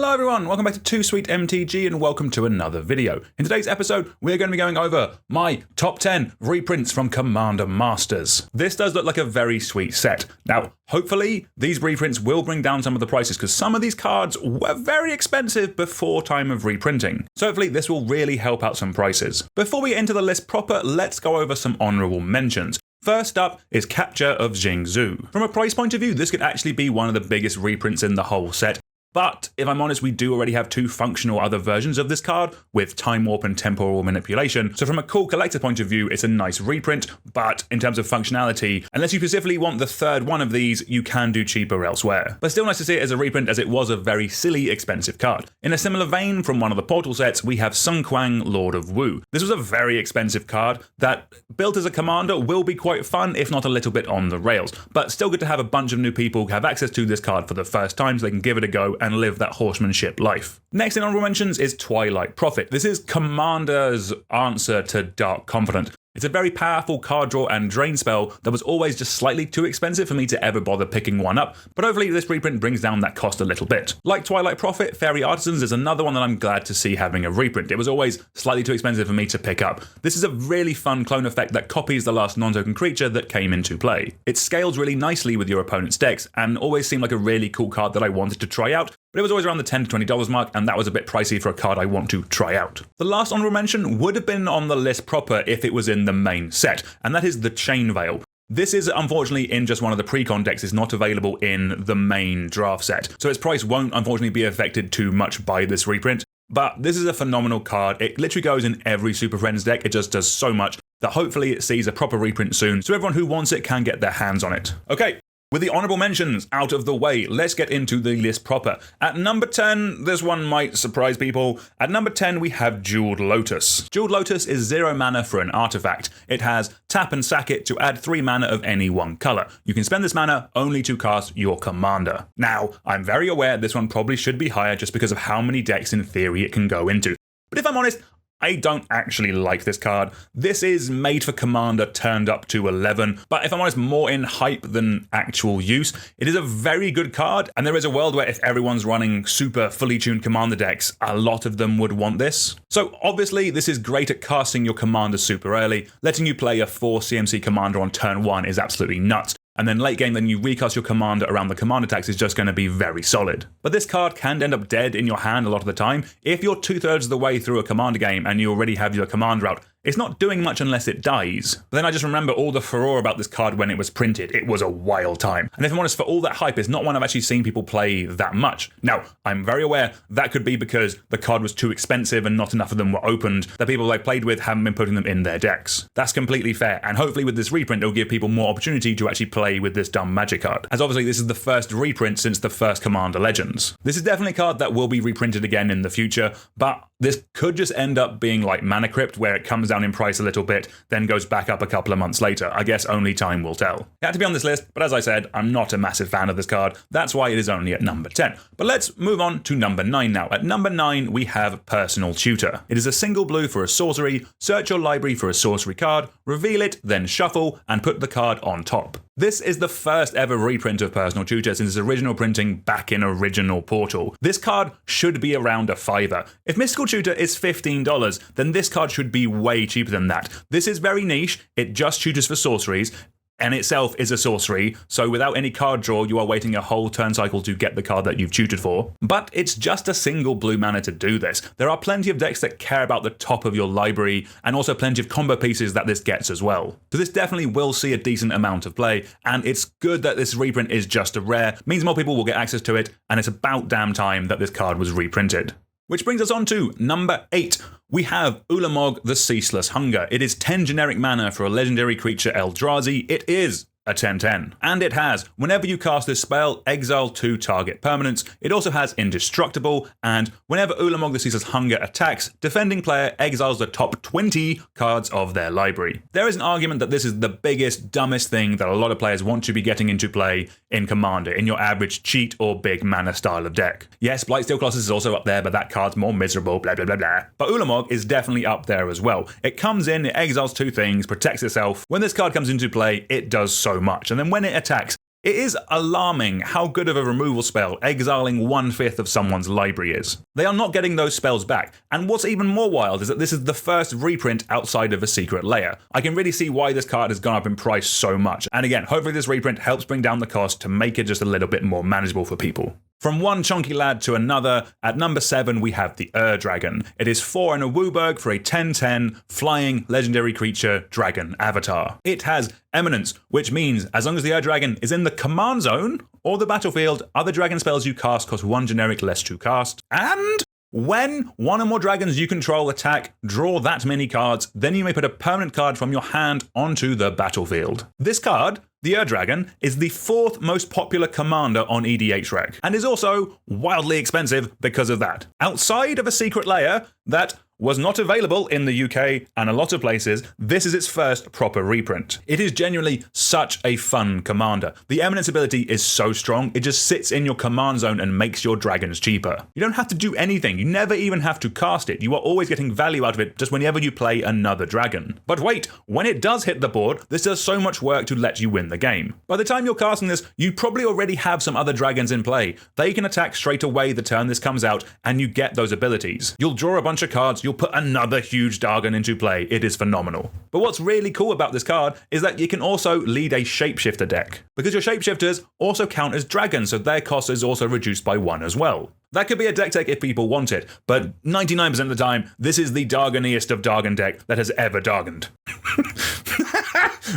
Hello everyone, welcome back to Too Sweet MTG and welcome to another video. In today's episode, we're going to be going over my top 10 reprints from Commander Masters. This does look like a very sweet set. Now, hopefully, these reprints will bring down some of the prices because some of these cards were very expensive before time of reprinting. So hopefully this will really help out some prices. Before we get into the list proper, let's go over some honorable mentions. First up is Capture of Jingzhou. From a price point of view, this could actually be one of the biggest reprints in the whole set. But if I'm honest, we do already have two functional other versions of this card with Time Warp and Temporal Manipulation. So from a cool collector point of view, it's a nice reprint, but in terms of functionality, unless you specifically want the third one of these, you can do cheaper elsewhere. But still nice to see it as a reprint as it was a very silly expensive card. In a similar vein, from one of the Portal sets, we have Sun Quan, Lord of Wu. This was a very expensive card that, built as a commander, will be quite fun, if not a little bit on the rails. But still good to have a bunch of new people have access to this card for the first time so they can give it a go and live that horsemanship life. Next in honorable mentions is Twilight Prophet. This is Commander's answer to Dark Confidant. It's a very powerful card draw and drain spell that was always just slightly too expensive for me to ever bother picking one up, but hopefully this reprint brings down that cost a little bit. Like Twilight Prophet, Fairy Artisans is another one that I'm glad to see having a reprint. It was always slightly too expensive for me to pick up. This is a really fun clone effect that copies the last non-token creature that came into play. It scales really nicely with your opponent's decks and always seemed like a really cool card that I wanted to try out, but it was always around the $10 to $20 mark, and that was a bit pricey for a card I want to try out. The last honorable mention would have been on the list proper if it was in the main set, and that is the Chain Veil. This is unfortunately in just one of the pre-con decks, it's not available in the main draft set, so its price won't unfortunately be affected too much by this reprint. But this is a phenomenal card. It literally goes in every Super Friends deck. It just does so much that hopefully it sees a proper reprint soon, so everyone who wants it can get their hands on it. Okay. With the honorable mentions out of the way, let's get into the list proper. At number 10, this one might surprise people. At number 10, we have Jeweled Lotus. Jeweled Lotus is 0 mana for an artifact. It has tap and sack it to add 3 mana of any one color. You can spend this mana only to cast your commander. Now, I'm very aware this one probably should be higher just because of how many decks in theory it can go into. But if I'm honest, I don't actually like this card. This is made for Commander turned up to 11, but if I'm honest, more in hype than actual use. It is a very good card, and there is a world where if everyone's running super fully tuned Commander decks, a lot of them would want this. So obviously, this is great at casting your Commander super early. Letting you play a 4 CMC Commander on turn 1 is absolutely nuts. And then late game, then you recast your commander around the command attacks is just going to be very solid. But this card can end up dead in your hand a lot of the time. If you're 2/3 of the way through a commander game and you already have your commander out, it's not doing much unless it dies. But then I just remember all the furore about this card when it was printed. It was a wild time. And if I'm honest, for all that hype, it's not one I've actually seen people play that much. Now, I'm very aware that could be because the card was too expensive and not enough of them were opened, that people I played with haven't been putting them in their decks. That's completely fair, and hopefully with this reprint, it'll give people more opportunity to actually play with this dumb magic card, as obviously this is the first reprint since the first Commander Legends. This is definitely a card that will be reprinted again in the future, but this could just end up being like Mana Crypt, where it comes down in price a little bit, then goes back up a couple of months later. I guess only time will tell. It had to be on this list, but as I said, I'm not a massive fan of this card. That's why it is only at number 10. But let's move on to number 9 now. At number 9, we have Personal Tutor. It is a single blue for a sorcery. Search your library for a sorcery card, reveal it, then shuffle, and put the card on top. This is the first ever reprint of Personal Tutor since its original printing back in original Portal. This card should be around a $5. If Mystical Tutor is $15, then this card should be way cheaper than that. This is very niche, it just tutors for sorceries, and itself is a sorcery, so without any card draw, you are waiting a whole turn cycle to get the card that you've tutored for. But it's just a single blue mana to do this. There are plenty of decks that care about the top of your library, and also plenty of combo pieces that this gets as well. So this definitely will see a decent amount of play, and it's good that this reprint is just a rare, means more people will get access to it, and it's about damn time that this card was reprinted. Which brings us on to number 8. We have Ulamog the Ceaseless Hunger. It is 10 generic mana for a legendary creature Eldrazi. It is a 10/10. And it has, whenever you cast this spell, exile 2 target permanents. It also has Indestructible, and whenever Ulamog the Ceaseless Hunger attacks, defending player exiles the top 20 cards of their library. There is an argument that this is the biggest, dumbest thing that a lot of players want to be getting into play in Commander, in your average cheat or big mana style of deck. Yes, Blightsteel Colossus is also up there, but that card's more miserable, blah blah blah blah. But Ulamog is definitely up there as well. It comes in, it exiles 2 things, protects itself. When this card comes into play, it does so much, and then when it attacks, It is alarming how good of a removal spell exiling 1/5 of someone's library is. They are not getting those spells back, and what's even more wild is that this is the first reprint outside of a secret layer. I can really see why this card has gone up in price so much, and again, hopefully this reprint helps bring down the cost to make it just a little bit more manageable for people. From one chunky lad to another, at number 7 we have the Dragon. It is 4 and a Wooburg for a 10/10 flying legendary creature dragon avatar. It has Eminence, which means as long as the Dragon is in the command zone or the battlefield, other dragon spells you cast cost 1 generic less to cast. And when one or more dragons you control attack, draw that many cards, then you may put a permanent card from your hand onto the battlefield. This card, the Dragon, is the 4th most popular commander on EDHREC, and is also wildly expensive because of that. Outside of a secret layer that was not available in the UK and a lot of places, this is its first proper reprint. It is genuinely such a fun commander. The Eminence ability is so strong, it just sits in your command zone and makes your dragons cheaper. You don't have to do anything, you never even have to cast it, you are always getting value out of it just whenever you play another dragon. But wait, when it does hit the board, this does so much work to let you win the game. By the time you're casting this, you probably already have some other dragons in play. They can attack straight away the turn this comes out, and you get those abilities. You'll draw a bunch of cards, you'll put another huge Dargon into play. It is phenomenal. But what's really cool about this card is that you can also lead a shapeshifter deck, because your shapeshifters also count as dragons, so their cost is also reduced by 1 as well. That could be a deck tech if people want it, but 99% of the time, this is the Dargoniest of Dargon deck that has ever Dargoned.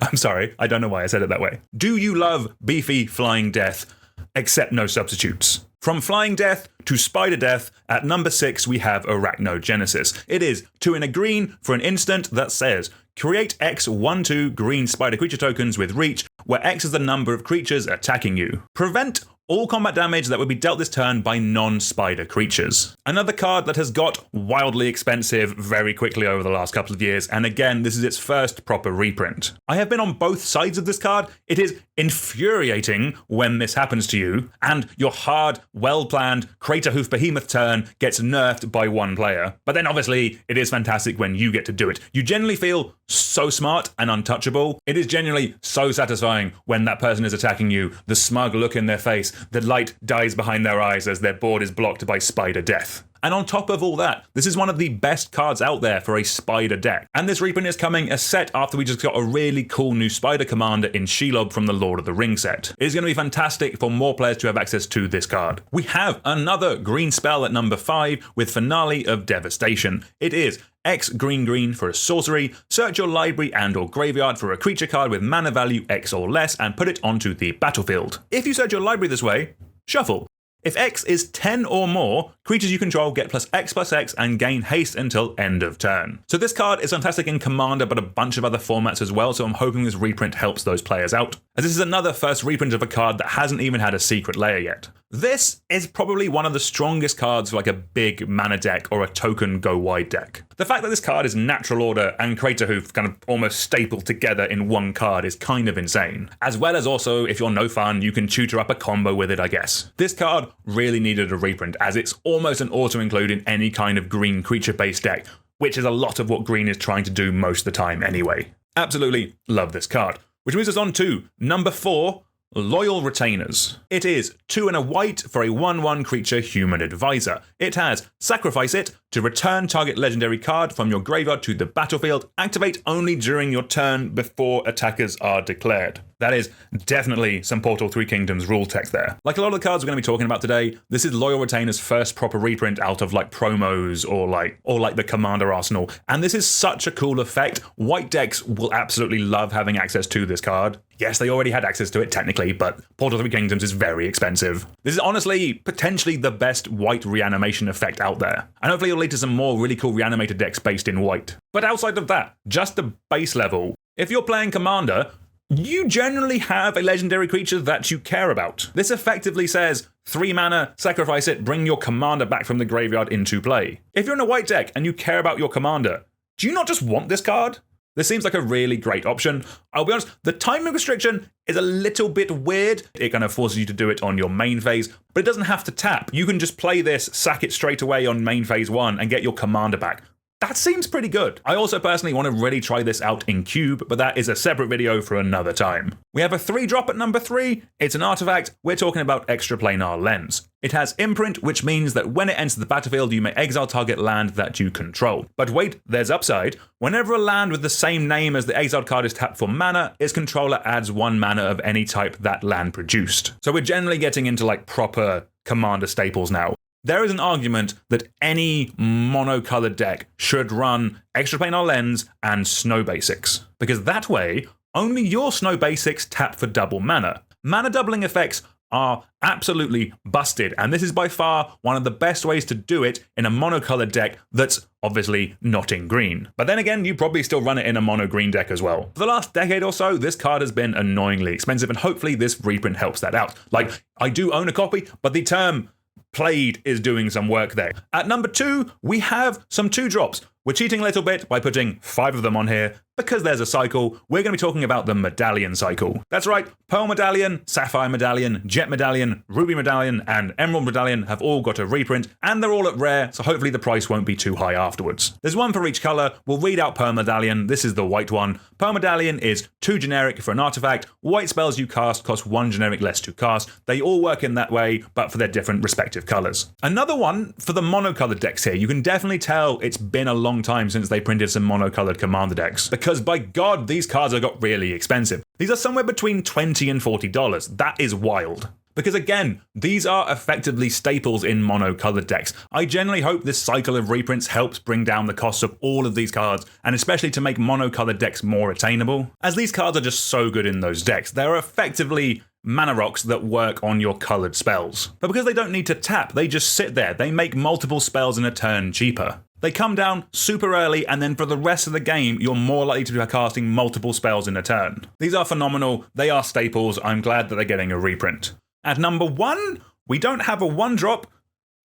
I'm sorry, I don't know why I said it that way. Do you love beefy flying death, except no substitutes? From Flying Death to Spider Death, at number 6 we have Arachnogenesis. It is 2 and a green for an instant that says, create X 1/2 green spider creature tokens with reach, where X is the number of creatures attacking you. Prevent all combat damage that would be dealt this turn by non-spider creatures. Another card that has got wildly expensive very quickly over the last couple of years, and again, this is its first proper reprint. I have been on both sides of this card. It is infuriating when this happens to you, and your hard, well-planned Craterhoof Behemoth turn gets nerfed by one player. But then obviously, it is fantastic when you get to do it. You generally feel so smart and untouchable. It is genuinely so satisfying when that person is attacking you, the smug look in their face, the light dies behind their eyes as their board is blocked by Spider Death. And on top of all that, this is one of the best cards out there for a spider deck. And this reprint is coming a set after we just got a really cool new spider commander in Shelob from the Lord of the Rings set. It is going to be fantastic for more players to have access to this card. We have another green spell at number 5 with Finale of Devastation. It is X green for a sorcery, search your library and or graveyard for a creature card with mana value X or less and put it onto the battlefield. If you search your library this way, shuffle. If X is 10 or more, creatures you control get +X and gain haste until end of turn. So this card is fantastic in Commander, but a bunch of other formats as well, so I'm hoping this reprint helps those players out, as this is another first reprint of a card that hasn't even had a secret layer yet. This is probably one of the strongest cards for like a big mana deck or a token go wide deck. The fact that this card is Natural Order and Craterhoof kind of almost stapled together in one card is kind of insane. As well as also, if you're no fun, you can tutor up a combo with it, I guess. This card really needed a reprint, as it's almost an auto-include in any kind of green creature-based deck, which is a lot of what green is trying to do most of the time anyway. Absolutely love this card. Which moves us on to number 4, Loyal Retainers. It is 2 and a white for a 1/1 creature human advisor. It has sacrifice it to return target legendary card from your graveyard to the battlefield. Activate only during your turn before attackers are declared. That is definitely some Portal 3 Kingdoms rule text there. Like a lot of the cards we're going to be talking about today, this is Loyal Retainer's first proper reprint out of like promos or like the Commander Arsenal. And this is such a cool effect. White decks will absolutely love having access to this card. Yes, they already had access to it technically, but Portal 3 Kingdoms is very expensive. This is honestly potentially the best white reanimation effect out there. And hopefully it'll lead to some more really cool reanimated decks based in white. But outside of that, just the base level, if you're playing Commander, you generally have a legendary creature that you care about. This effectively says 3 mana, sacrifice it, bring your commander back from the graveyard into play. If you're in a white deck and you care about your commander, do you not just want this card? This seems like a really great option. I'll be honest, the timing restriction is a little bit weird. It kind of forces you to do it on your main phase, but it doesn't have to tap. You can just play this, sack it straight away on main phase 1 and get your commander back. that seems pretty good. I also personally want to really try this out in Cube, but that is a separate video for another time. We have a 3-drop at number 3. It's an artifact. We're talking about Extraplanar Lens. It has imprint, which means that when it enters the battlefield, you may exile target land that you control. But wait, there's upside. Whenever a land with the same name as the exiled card is tapped for mana, its controller adds 1 mana of any type that land produced. So we're generally getting into like proper Commander staples now. There is an argument that any monocolored deck should run Extraplanar Lens and Snow Basics, because that way, only your Snow Basics tap for double mana. Mana doubling effects are absolutely busted, and this is by far one of the best ways to do it in a monocolored deck that's obviously not in green. But then again, you probably still run it in a mono green deck as well. For the last decade or so, this card has been annoyingly expensive, and hopefully this reprint helps that out. Like, I do own a copy, but the term played is doing some work there. At number 2, we have some 2-drops. We're cheating a little bit by putting 5 of them on here because there's a cycle. We're going to be talking about the Medallion cycle. That's right, Pearl Medallion, Sapphire Medallion, Jet Medallion, Ruby Medallion, and Emerald Medallion have all got a reprint, and they're all at rare, so hopefully the price won't be too high afterwards. There's one for each color. We'll read out Pearl Medallion. This is the white one. Pearl Medallion is 2 generic for an artifact. White spells you cast cost 1 generic less to cast. They all work in that way, but for their different respective colors. Another one for the monocolored decks here. You can definitely tell it's been a long time since they printed some monocolored Commander decks, because by God, these cards have got really expensive. These are somewhere between $20 and $40. That is wild. Because again, these are effectively staples in monocolored decks. I generally hope this cycle of reprints helps bring down the cost of all of these cards, and especially to make monocolored decks more attainable, as these cards are just so good in those decks. They're effectively mana rocks that work on your colored spells. But because they don't need to tap, they just sit there. They make multiple spells in a turn cheaper. They come down super early, and then for the rest of the game, you're more likely to be casting multiple spells in a turn. These are phenomenal. They are staples. I'm glad that they're getting a reprint. At number 1, we don't have a 1-drop.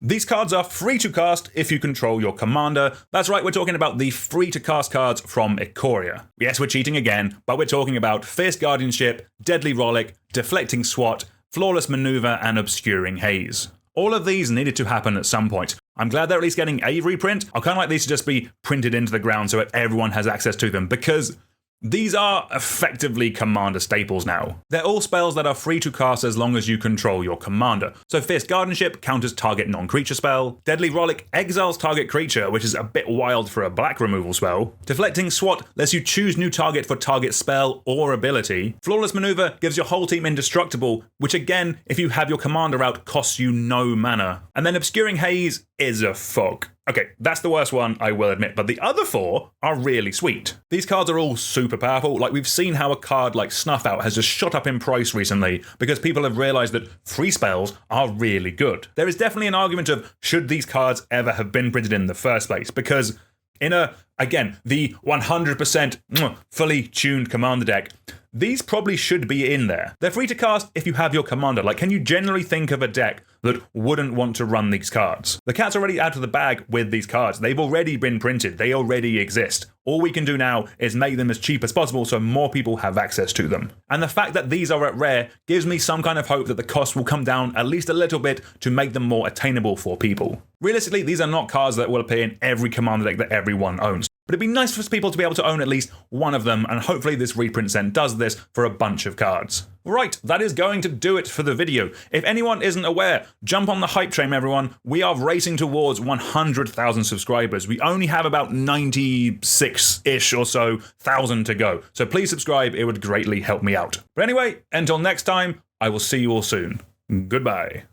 These cards are free to cast if you control your commander. That's right, we're talking about the free to cast cards from Ikoria. Yes, we're cheating again, but we're talking about Fierce Guardianship, Deadly Rollick, Deflecting Swat, Flawless Maneuver, and Obscuring Haze. All of these needed to happen at some point. I'm glad they're at least getting a reprint. I kind of like these to just be printed into the ground so that everyone has access to them, because these are effectively commander staples now. They're all spells that are free to cast as long as you control your commander. So Fierce Guardianship counters target non-creature spell. Deadly Rollick exiles target creature, which is a bit wild for a black removal spell. Deflecting Swat lets you choose new target for target spell or ability. Flawless Maneuver gives your whole team indestructible, which again, if you have your commander out, costs you no mana. And then Obscuring Haze is a fog. Okay, that's the worst one, I will admit, but the other 4 are really sweet. These cards are all super powerful. Like, we've seen how a card like Snuff Out has just shot up in price recently because people have realized that free spells are really good. There is definitely an argument of should these cards ever have been printed in the first place, because in the 100% fully tuned commander deck, these probably should be in there. They're free to cast if you have your commander. Like, can you generally think of a deck that wouldn't want to run these cards? The cat's already out of the bag with these cards. They've already been printed. They already exist. All we can do now is make them as cheap as possible so more people have access to them. And the fact that these are at rare gives me some kind of hope that the cost will come down at least a little bit to make them more attainable for people. Realistically, these are not cards that will appear in every commander deck that everyone owns. But it'd be nice for people to be able to own at least one of them, and hopefully this reprint set does this for a bunch of cards. Right, that is going to do it for the video. If anyone isn't aware, jump on the hype train, everyone. We are racing towards 100,000 subscribers. We only have about 96-ish or so thousand to go. So please subscribe, it would greatly help me out. But anyway, until next time, I will see you all soon. Goodbye.